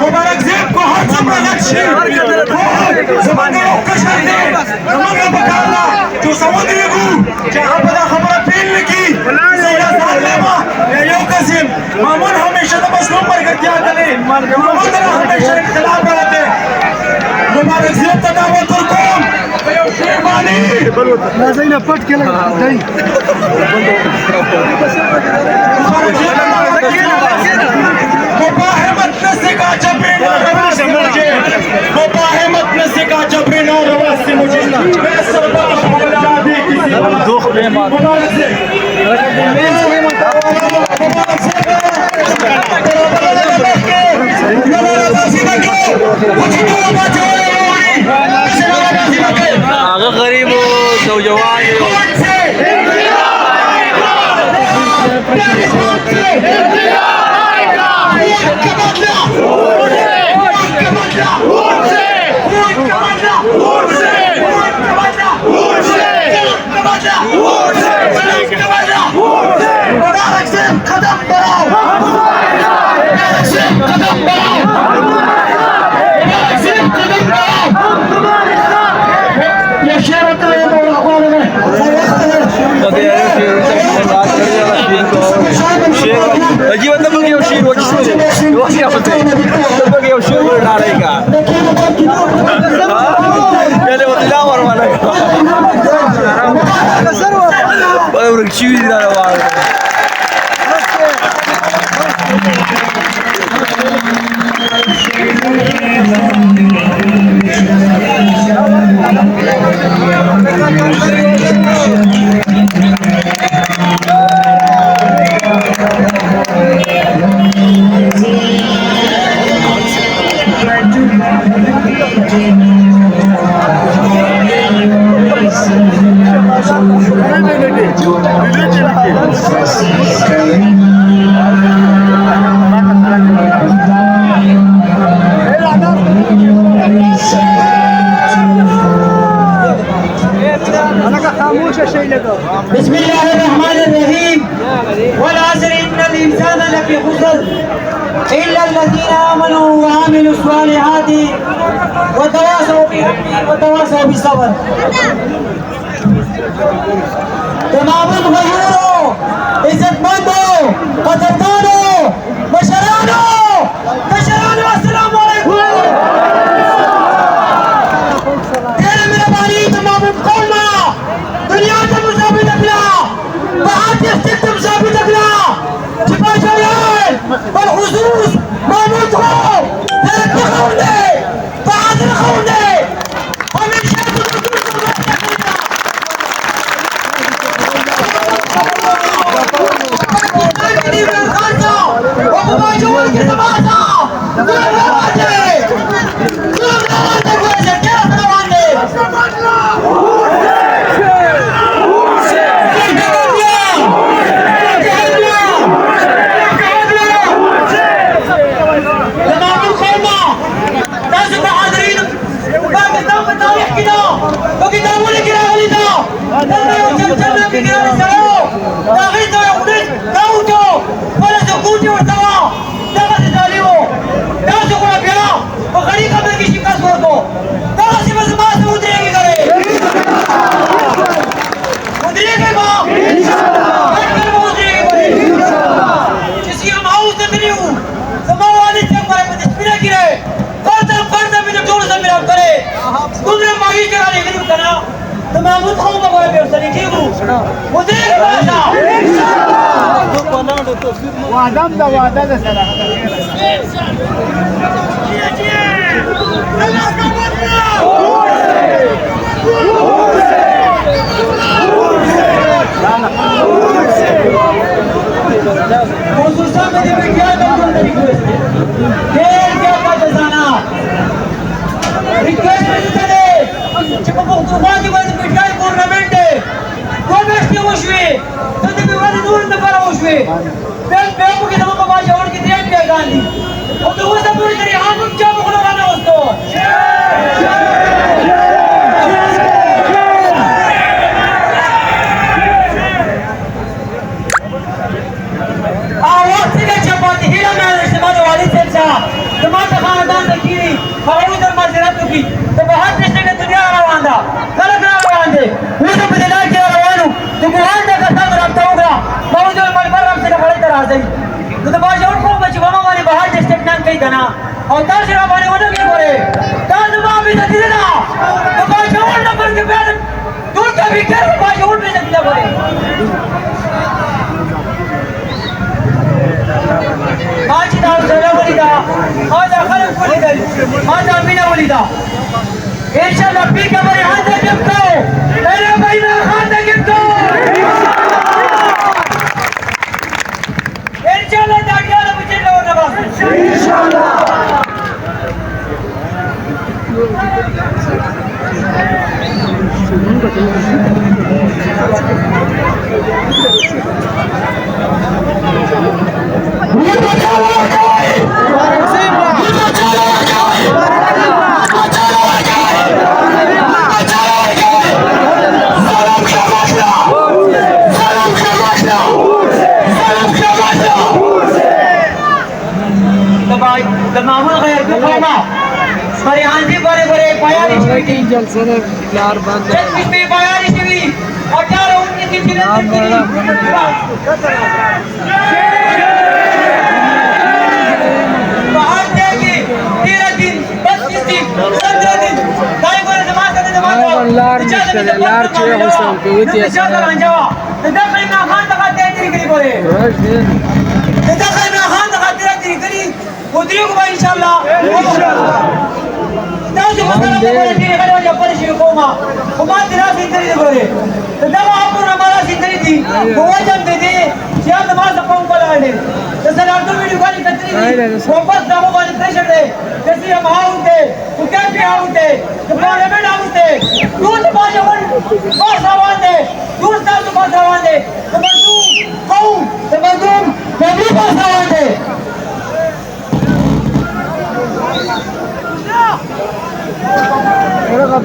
मुबारक जेब को हर समय लक्ष्य जमाने कशर दे जमाने बकाला जो समुद्री गु जहां पर खबर फील की या सालेमा या योकसिम मामून हमेशा तो बस नंबर कर क्या करे मामून हमेशा इख्तिलाफ करते मुबारक जेब का दावा तुर्कोम शेरबानी زينا فات كده جاي مفاهمة نسيقا جبرين رواسي مجھے مفاهمة نسيقا جبرين رواسي مجھے میں سرباح مولا عادی کسی مبارک سے agak غريب وزوجوان Lagi mana bagi yang share watch tu? Watch apa tu? Bagi yang share boleh narai ka? Jadi waktu lawar mana? Baru bercium di dalam wang. بسم الله الرحمن الرحيم والعصر إن الإنسان لفي خسر إلا الذين آمنوا وعملوا الصالحات وتواصوا بالحق وتواصوا بالصبر تمام غيورو عزت مندو قدردانو مشرانو السلام عليكم تیرے میرے باری تمام قوما دنیا کا مصابت اگلا بہت استقام مصابت اگلا چھپا شویان بالخصوص محمود کو تیرے بخونے بہادر خونے ہمیشہ محمود خوب بگوئے بیرسانی کی گو مدیر باشا وعدم دا وعده ده سره اللہ کا مطلع خصوصا میری بکیا دکھوں ریکویسٹ دیر کیا کا جزانا ریکویسٹ میں جتنے چپا پختونخوا کی باید بٹکائی گورنمنٹ ہے دو بیشتی ہوشوی تندی بیوانی نور اندفارا ہوشوی بیمو کی دماغ باجا اور کی دین بیا گاندی اور دو وزا پوری تری آمون چا بخلوانا ہوستو باندې هیله مې ده چې زما د والد صاحب سره زما د خاندان د کلي هغوی در معذرت وکړي د بهر ډسټرکټ د دنیا روان ده خلک را روان دي اوس په دې لار کې را روان وو د ګوهان د کسان رابطه وکړه ما ویل ملګر هم سره خړۍ ته راځئ نو د باجوړ قوم به چې ماما باندې بهر ډسټرکټ نام کوي که نه او تاسو را باندې ونه کړي ګورې دا زما بېعزتي ده د باجوړ نمبر کې بیا ټول کمپیوټر د باجوړ بېعزتي ده ګورې ما چې دا حوصله ولیده ما دا خلک ولیدل ما دا مینه ولیده انشاءالله پیر کا بریحان ته ګفت کوو میرے بھائی عمران خان ته ګفت کوو انشاءالله دا ټول به چې ورنه باسو انشاءالله د معمول غیر قومه بریحان دي بره بره بیانې شوي دي جلسه ده لار بند ده 36 में بیانې شوي 18 19 की जिन्नत करी बाहर जाएगी 13 दिन 32 दिन 15 दिन काय करे जमा करते जमा लार छे हुसैन के होती है इंशाल्लाह अंजावा इधर पे ना खान तक तेरी करी बोले इधर पे ना खान तक तेरी करी उधरियो को इंशाल्लाह تاسو مثلا د دې غوړ یا پر شي کومه کومه دراسي ترې غوړې دا په رمضان کې ترې دي هو جام دې چې دا ما څه کوم بلاړې د سره اردو ویډیو غالي کتري دي او بس دا مو باندې پرېشر دی چې هم هاوته او کېږي هاوته د پارلمان هاوته ټول باندې ور بس روان دي ټول تاسو بس روان دي د مردوم قوم د مردوم دې بس روان دي Era